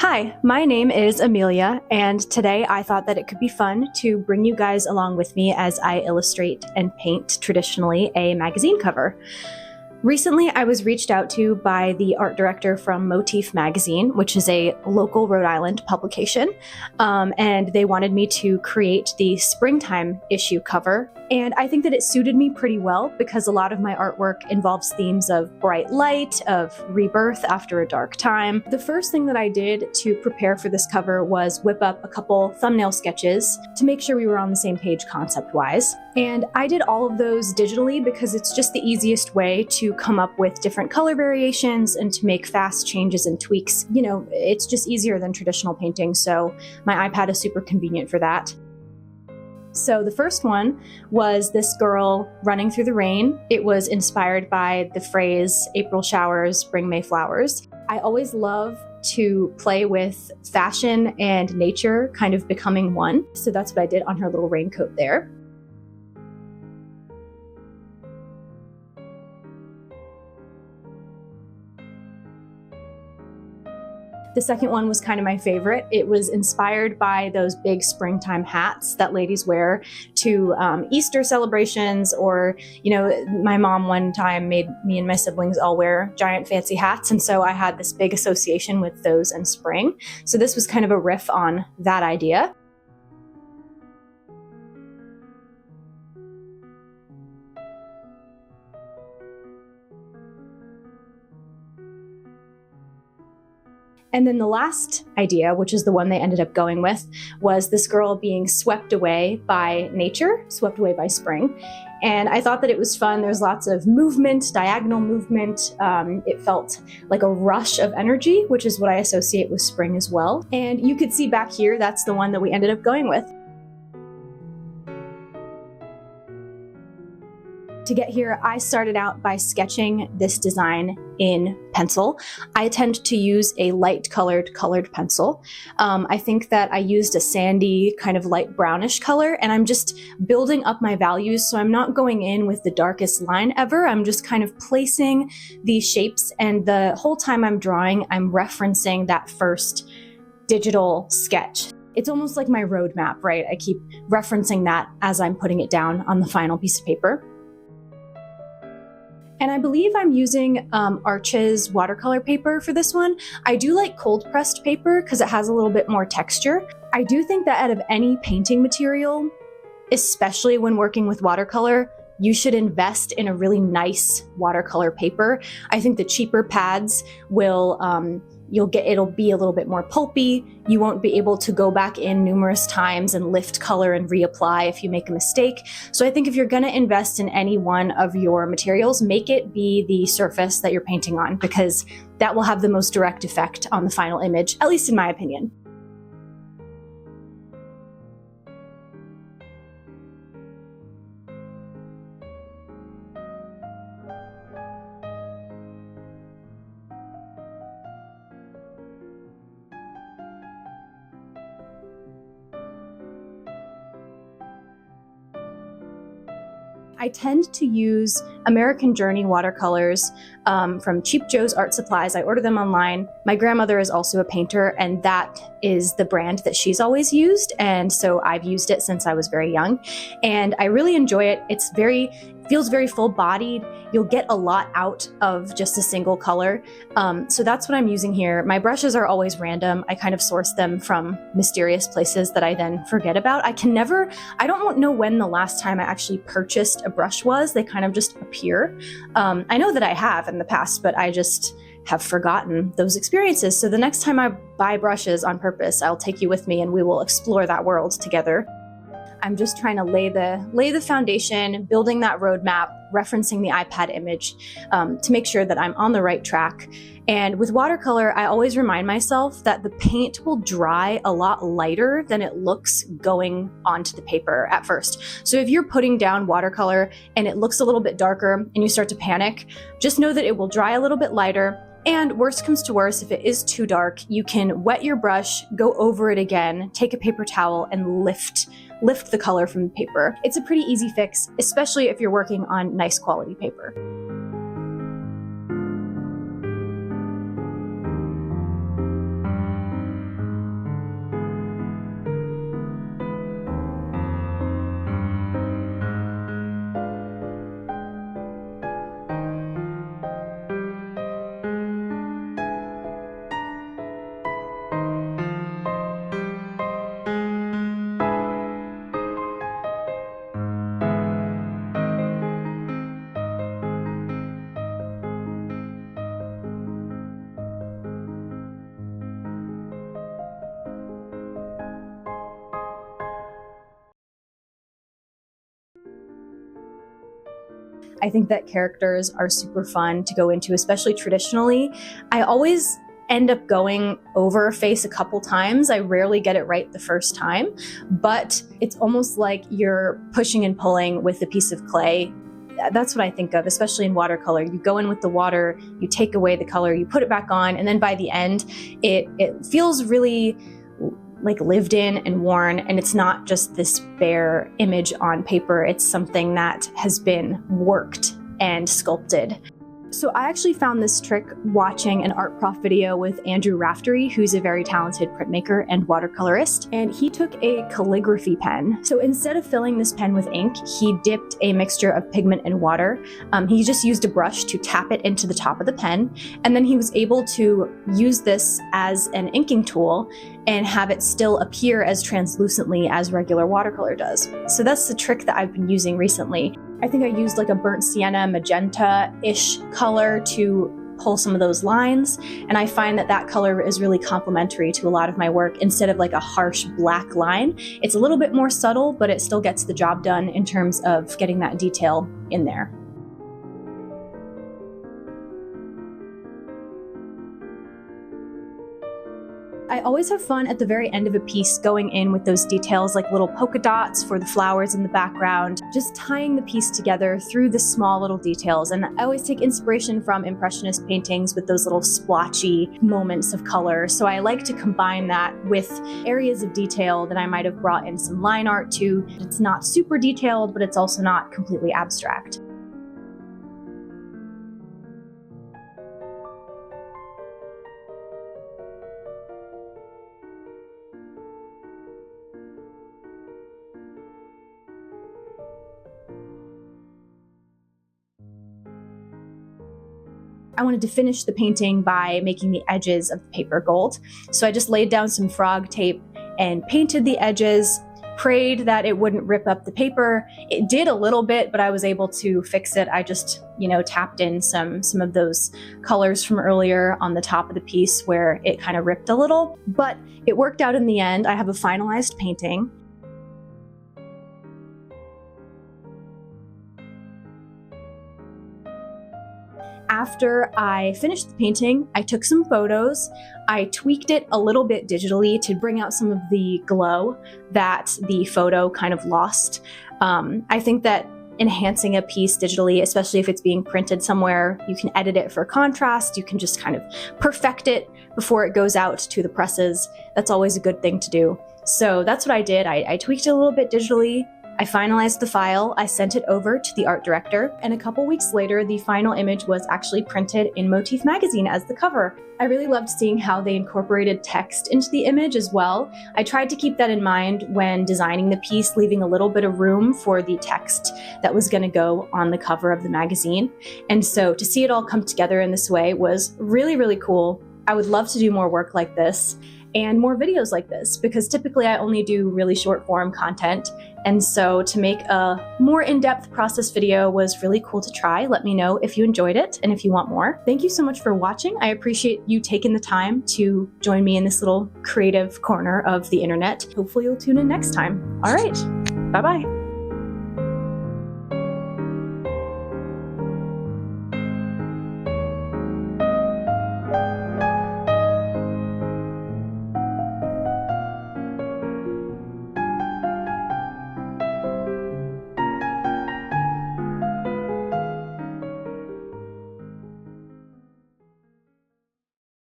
Hi, my name is Amelia, and today I thought that it could be fun to bring you guys along with me as I illustrate and paint traditionally a magazine cover. Recently, I was reached out to by the art director from Motif Magazine, which is a local Rhode Island publication, and they wanted me to create the springtime issue cover. And I think that it suited me pretty well because a lot of my artwork involves themes of bright light, of rebirth after a dark time. The first thing that I did to prepare for this cover was whip up a couple thumbnail sketches to make sure we were on the same page concept-wise. And I did all of those digitally because it's just the easiest way to come up with different color variations and to make fast changes and tweaks. You know, it's just easier than traditional painting, so my iPad is super convenient for that. So the first one was this girl running through the rain. It was inspired by the phrase, April showers bring May flowers. I always love to play with fashion and nature kind of becoming one. So that's what I did on her little raincoat there. The second one was kind of my favorite. It was inspired by those big springtime hats that ladies wear to Easter celebrations, or, you know, my mom one time made me and my siblings all wear giant fancy hats. And so I had this big association with those and spring. So this was kind of a riff on that idea. And then the last idea, which is the one they ended up going with, was this girl being swept away by nature, swept away by spring. And I thought that it was fun. There's lots of movement, diagonal movement. It felt like a rush of energy, which is what I associate with spring as well. And you could see back here, that's the one that we ended up going with. To get here, I started out by sketching this design in pencil. I tend to use a light colored pencil. I think that I used a sandy kind of light brownish color, and I'm just building up my values. So I'm not going in with the darkest line ever. I'm just kind of placing these shapes, and the whole time I'm drawing, I'm referencing that first digital sketch. It's almost like my roadmap, right? I keep referencing that as I'm putting it down on the final piece of paper. And I believe I'm using Arches watercolor paper for this one. I do like cold pressed paper because it has a little bit more texture. I do think that out of any painting material, especially when working with watercolor, you should invest in a really nice watercolor paper. I think the cheaper pads will, it'll be a little bit more pulpy. You won't be able to go back in numerous times and lift color and reapply if you make a mistake. So I think if you're gonna invest in any one of your materials, make it be the surface that you're painting on, because that will have the most direct effect on the final image, at least in my opinion. I tend to use American Journey watercolors from Cheap Joe's Art Supplies. I order them online. My grandmother is also a painter, and that is the brand that she's always used. And so I've used it since I was very young, and I really enjoy it. It feels very full-bodied. You'll get a lot out of just a single color. So that's what I'm using here. My brushes are always random. I kind of source them from mysterious places that I then forget about. I don't know when the last time I actually purchased a brush was. They kind of just appear. I know that I have in the past, but I just have forgotten those experiences. So the next time I buy brushes on purpose, I'll take you with me and we will explore that world together. I'm just trying to lay the foundation, building that roadmap, referencing the iPad image to make sure that I'm on the right track. And with watercolor, I always remind myself that the paint will dry a lot lighter than it looks going onto the paper at first. So if you're putting down watercolor and it looks a little bit darker and you start to panic, just know that it will dry a little bit lighter. And worst comes to worst, if it is too dark, you can wet your brush, go over it again, take a paper towel and lift the color from the paper. It's a pretty easy fix, especially if you're working on nice quality paper. I think that characters are super fun to go into, especially traditionally. I always end up going over face a couple times. I rarely get it right the first time, but it's almost like you're pushing and pulling with a piece of clay. That's what I think of, especially in watercolor. You go in with the water, you take away the color, you put it back on, and then by the end, it feels really like lived in and worn, and it's not just this bare image on paper. It's something that has been worked and sculpted. So I actually found this trick watching an art prof video with Andrew Raftery, who's a very talented printmaker and watercolorist, and he took a calligraphy pen. So instead of filling this pen with ink, he dipped a mixture of pigment and water. He just used a brush to tap it into the top of the pen, and then he was able to use this as an inking tool and have it still appear as translucently as regular watercolor does. So that's the trick that I've been using recently. I think I used like a burnt sienna magenta-ish color to pull some of those lines, and I find that that color is really complementary to a lot of my work. Instead of like a harsh black line, it's a little bit more subtle, but it still gets the job done in terms of getting that detail in there. I always have fun at the very end of a piece going in with those details like little polka dots for the flowers in the background, just tying the piece together through the small little details. And I always take inspiration from Impressionist paintings with those little splotchy moments of color. So I like to combine that with areas of detail that I might have brought in some line art to. It's not super detailed, but it's also not completely abstract. I wanted to finish the painting by making the edges of the paper gold. So I just laid down some frog tape and painted the edges, prayed that it wouldn't rip up the paper. It did a little bit, but I was able to fix it. I just, tapped in some of those colors from earlier on the top of the piece where it kind of ripped a little, but it worked out in the end. I have a finalized painting. After I finished the painting, I took some photos. I tweaked it a little bit digitally to bring out some of the glow that the photo kind of lost. I think that enhancing a piece digitally, especially if it's being printed somewhere, you can edit it for contrast. You can just kind of perfect it before it goes out to the presses. That's always a good thing to do. So that's what I did. I tweaked it a little bit digitally. I finalized the file, I sent it over to the art director, and a couple weeks later, the final image was actually printed in Motif Magazine as the cover. I really loved seeing how they incorporated text into the image as well. I tried to keep that in mind when designing the piece, leaving a little bit of room for the text that was going to go on the cover of the magazine. And so to see it all come together in this way was really, really cool. I would love to do more work like this and more videos like this, because typically I only do really short form content. And so to make a more in-depth process video was really cool to try. Let me know if you enjoyed it and if you want more. Thank you so much for watching. I appreciate you taking the time to join me in this little creative corner of the internet. Hopefully you'll tune in next time. All right, bye-bye.